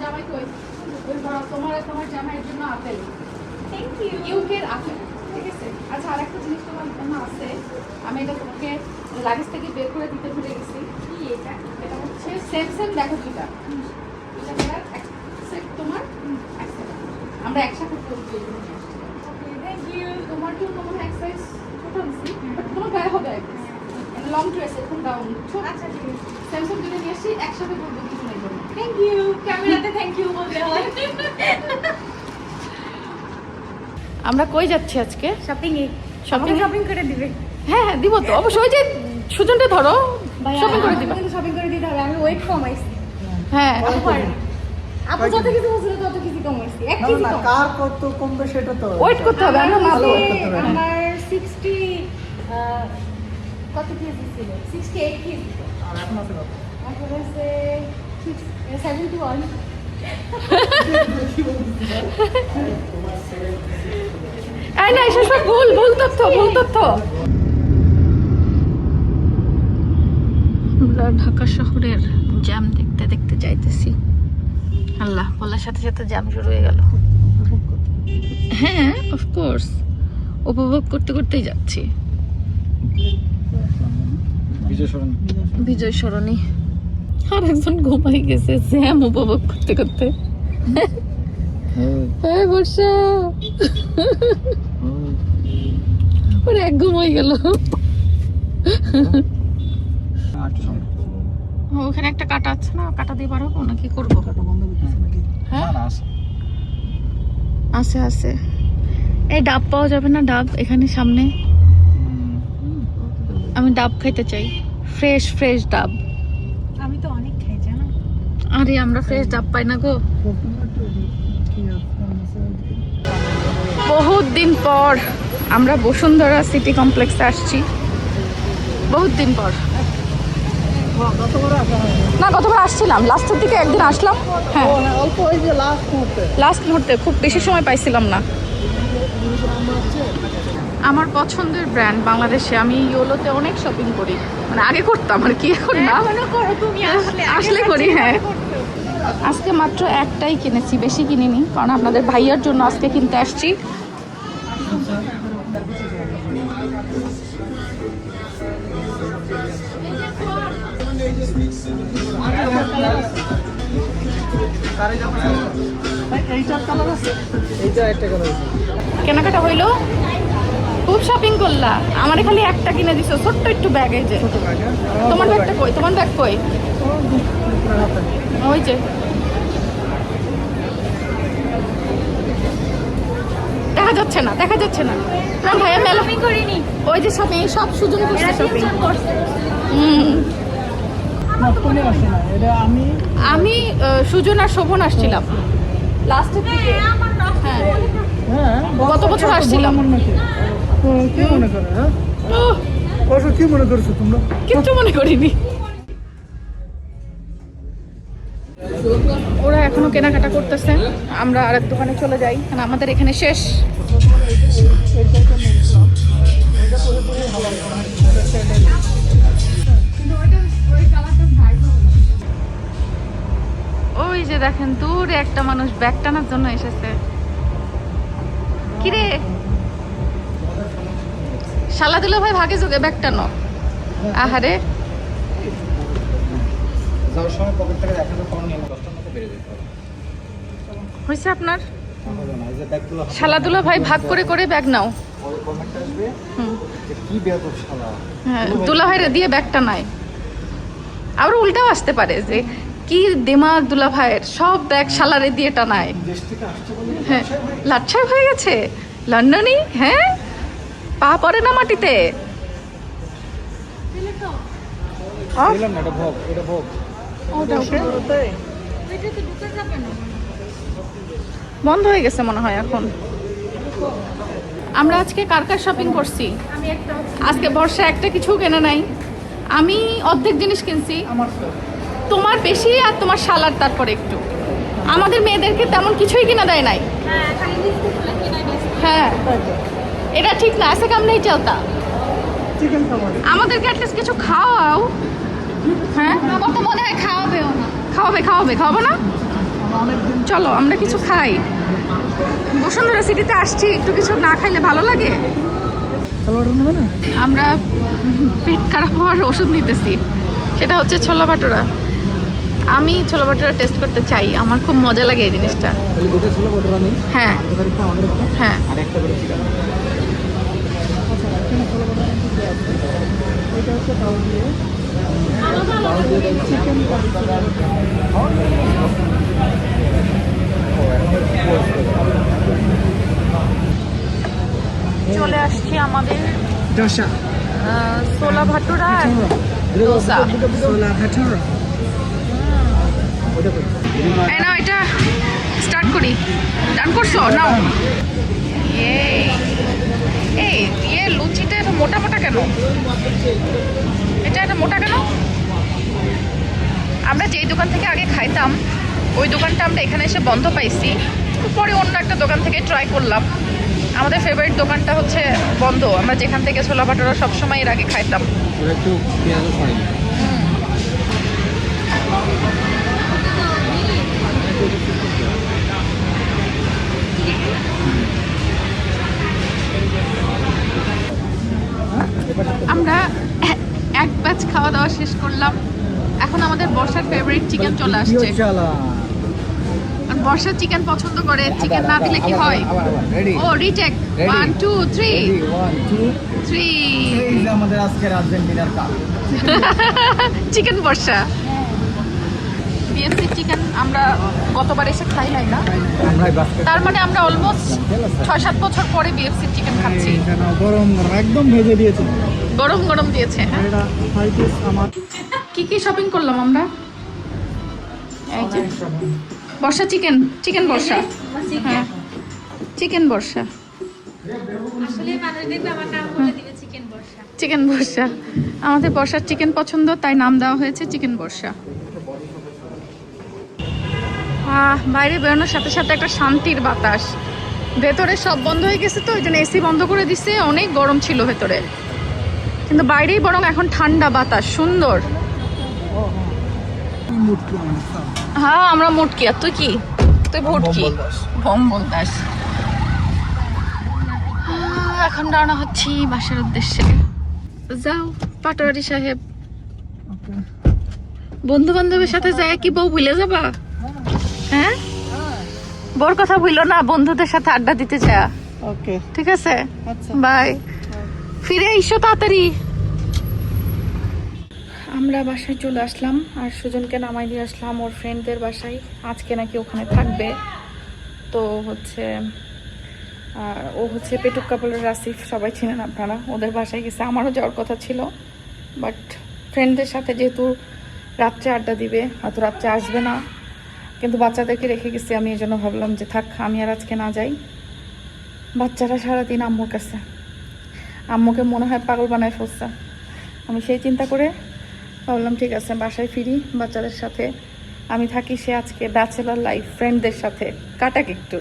জামাই কই? তোমার জামাইয়ের জন্য আপেল। Thank you. ইউকের আপেল, ঠিক আছে? আচ্ছা, আরেকটা জিনিস তোমার জন্য আছে, আমি এটা তোমাকে লাগেজ থেকে বের করে দিতে ভুলে গেছি। কি এটা? এটা হচ্ছে সেম দেখো দুইটা। এটা দেওয়ার এক সেট তোমার, এক সেট আমরা একসাথে করব। ওকে, থ্যাংক ইউ। তোমার জন্য মনে হয় এক্সারসাইজ ছোট নিছি, বাট তোমার গায়ে হবে একদম। লং ড্রেস এখন গাউন। আচ্ছা, ঠিক আছে। স্যামসাং দুটো নিয়ে আসি, একসাথে করবো দুজনের জন্য। Thank you. ক্যামেরাতে থ্যাংক ইউ বলতে হয়। আমরা কই যাচ্ছি আজকে? শপিং এ। শপিং করে দিবে? হ্যাঁ হ্যাঁ, দিব তো অবশ্যই। যে সুজনটা ধরো, শপিং করে দিবা। শপিং করে দিতে হবে, আমি ওয়েট কমাইছি। হ্যাঁ, আপু যত কিছু বলছিল তত কিছু কমাইছি। এক কেজি কম। কার কত কমবে সেটা তো ওয়েট করতে হবে। আমরা মাপবো। আমার 60 কত কেজি ছিল? 68 কেজি। আর এখন আছে কত? এখন আছে 71। এই না, এসব সব ভুল তথ্য। আমরা ঢাকা শহরের জ্যাম দেখতে দেখতে যাইতেছি। আল্লাহ, বলার সাথে সাথে জ্যাম শুরু হয়ে গেল। হ্যাঁ, অফকোর্স, উপভোগ করতে করতেই যাচ্ছি। বিজয় সরণি। আর একজন ঘুমাই গেছে জ্যাম উপভোগ করতে করতে। হ্যাঁ, বর্ষা ওর এক ঘুম হয়ে গেল। ওখানে একটা কাটা আছে না, কাটা দিয়ে পারবো না? কি করবো? হ্যাঁ, আছে। এই ডাব পাওয়া যাবে না? ডাব এখানে সামনে। আমি ডাব খাইতে চাই, ফ্রেশ ডাব। আমি তো অনেক খাই, জানো? আরে আমরা ফ্রেশ ডাব পাই না গো। বহুত দিন পর আমরা বসুন্ধরা সিটি কমপ্লেক্সে আসছি, বহুত দিন পর। না, গতবার আসছিলাম, লাস্টের দিকে একদিন আসলাম। হ্যাঁ, অল্প ওই যে লাস্ট মুহূর্তে, খুব বেশি সময় পাইছিলাম না। আমার পছন্দের ব্র্যান্ড বাংলাদেশে, আমি ইয়োলোতে অনেক শপিং করি, মানে আগে করতাম আর কি, এখন না। তুমি আসলে করি। হ্যাঁ, আজকে মাত্র একটাই কিনেছি, বেশি কিনিনি, কারণ আপনাদের ভাইয়ার জন্য আজকে কিনতে আসছি। কেনাকাটা হইলো, খুব শপিং করলা। আমারে খালি একটা কিনে দিছো, ছোট্ট একটু ব্যাগ। এই যে তোমার ব্যাগটা কই? তোমার ব্যাগ কই? ওই যে দেখা যাচ্ছে না। না ভাইয়া, মেলা করিনি। ওই যে শপিং, সব সুজন করছে শপিং। আমি সুজন আর শোভন আসছিলাম লাস্টের দিকে। হ্যাঁ, গত বছর আসছিলাম। কি মনে করে? কি মনে করছো তোমরা? কিচ্ছু মনে করিনি। ওরা এখনো কেনাকাটা করতেছে, আমরা আরেক দোকানে চলে যাই, কারণ আমাদের এখানে শেষ। ওই যে দেখেন, দূরে একটা মানুষ ব্যাগ টানার জন্য এসেছে। কিরে শালা দিল ভাই, ভাগে যোগে ব্যাগ টানো। আহারে, হয়েছে আপনার? শালাদুলা ভাই ভাগ করে করে ব্যাগ নাও। হ্যাঁ, দুলা ভাইরে দিয়ে ব্যাগটা নাই। আবার উল্টাও আসতে পারে যে কি দিমাগ দুলা ভাইয়ের, সব ব্যাগ শালারে দিয়ে টানায়। হ্যাঁ, লাচ্ছাই হয়ে গেছে লন্ডনই। হ্যাঁ, পা পড়ে না মাটিতে। বন্ধ হয়ে গেছে মনে হয় এখন। আমরা আজকে কার শপিং করছি? আজকে বর্ষা একটা কিছু কেনা নাই, আমি অর্ধেক জিনিস কিনছি। তোমার বেশি আর তোমার শালার তারপরে একটু। আমাদের মেয়েদেরকে তেমন কিছুই কিনা দেয় নাই। হ্যাঁ, এটা ঠিক না, ऐसे काम नहीं चलता। আমাদেরকে অ্যাটলিস্ট কিছু খাওয়াও। হ্যাঁ, আমার তো মনে হয় খাওয়াবে না। অনেকদিন চলো আমরা কিছু খাই। বসুন্ধরা সিটিতে আসছি, একটু কিছু না খাইলে ভালো লাগে। সালোয়ারটা নেবে না? আমরা পেট খারাপ হওয়ার ওষুধ নিতেছি, সেটা হচ্ছে ছোলা ভাটুরা। আমি ছোলা ভাটুরা টেস্ট করতে চাই, আমার খুব মজা লাগে এই জিনিসটা। হ্যাঁ হ্যাঁ, এটা হচ্ছে তাও দিয়ে চিকেন চলে আসছি আমাদের দোসা ছোলা ভাটুরা আর দোসা। ছোলা ভাটুরা এই নাও, এটা স্টার্ট করি। ডান করছো? নাও। এই লুচিটা এত মোটা মোটা কেন? এটা এত মোটা কেন? আমরা যেই দোকান থেকে আগে খাইতাম ওই দোকানটা আমরা এখানে এসে বন্ধ পাইছি, তো পরে অন্য একটা দোকান থেকে ট্রাই করলাম। আমাদের ফেভারিট দোকানটা হচ্ছে বন্ধ, আমরা যেখান থেকে ছোলা ভাটুরা সবসময় এর আগে খাইতাম। আমরা এক ব্যাচ খাওয়া দাওয়া শেষ করলাম, এখন আমাদের বর্ষার ফেভারিট চিকেন চলে আসছে। আর বর্ষার চিকেন পছন্দ করে, চিকেন না দিলে কি হয়? ও রিটেক 1 2 3 3 আমাদের আজকের আর্জেন্টিনার কাপ চিকেন বর্ষা। বিএফসি চিকেন আমরা গতবার এসে খাই নাই না, তার মানে আমরা অলমোস্ট 6-7 বছর পরে বিএফসি চিকেন খাচ্ছি। গরম গরম একদম ভেজে দিয়েছে, গরম গরম দিয়েছে। হ্যাঁ, এটা 5 পিস আমার কি কি শপিং করলাম আমরা? এই যে বর্ষা চিকেন, চিকেন বর্ষা। হ্যাঁ, চিকেন বর্ষা, আসলে মানুষ দেখবে আমার নাম বলে দিবে চিকেন বর্ষা। চিকেন বর্ষা। আমাদের বর্ষার চিকেন পছন্দ, তাই নাম দেওয়া হয়েছে চিকেন বর্ষা। বাইরে বেরোনোর সাথে সাথে একটা শান্তির বাতাস। ভেতরে সব বন্ধ হয়ে গেছে, তো ওই জন্য এসি বন্ধ করে দিছে। অনেক গরম ছিল ভেতরে, কিন্তু বাইরেই বরং এখন ঠান্ডা বাতাস, সুন্দর। হ্যাঁ, আমরা মুটকি। আর তুই কি? তুই ভুটকি, ভম্বল দাস। এখন রওনা হচ্ছি বাসার উদ্দেশ্যে। যাও পাটোয়ারি সাহেব। বন্ধু বান্ধবের সাথে যায় কি বউ ভুলে যাবা? হ্যাঁ, বউর কথা ভুলো না, বন্ধুদের সাথে আড্ডা দিতে যা। ওকে, ঠিক আছে, আচ্ছা, বাই। ফিরে এসো তাড়াতাড়ি। আমরা বাসায় চলে আসলাম, আর সুজনকে নামাই দিয়ে আসলাম ওর ফ্রেন্ডদের বাসায়। আজকে নাকি ওখানে থাকবে। তো হচ্ছে ও হচ্ছে পেটুক কাপড়ের রাসিফ, সবাই চিনেন আপনারা, ওদের বাসায় গেছে। আমারও যাওয়ার কথা ছিল, বাট ফ্রেন্ডদের সাথে যেহেতু রাত্রে আড্ডা দিবে, হয়তো রাত্রে আসবে না, কিন্তু বাচ্চাদেরকে রেখে গেছি আমি। এই জন্য ভাবলাম যে থাক, আমি আর আজকে না যাই। বাচ্চারা সারাদিন আম্মুর কাছে, আম্মুকে মনে হয় পাগল বানায় ফেলছে। আমি সেই চিন্তা করে ভাবলাম ঠিক আছে বাসায় ফিরি বাচ্চাদের সাথে। আমি থাকি, সে আজকে ব্যাচেলর লাইফ ফ্রেন্ডদের সাথে কাটাক একটু।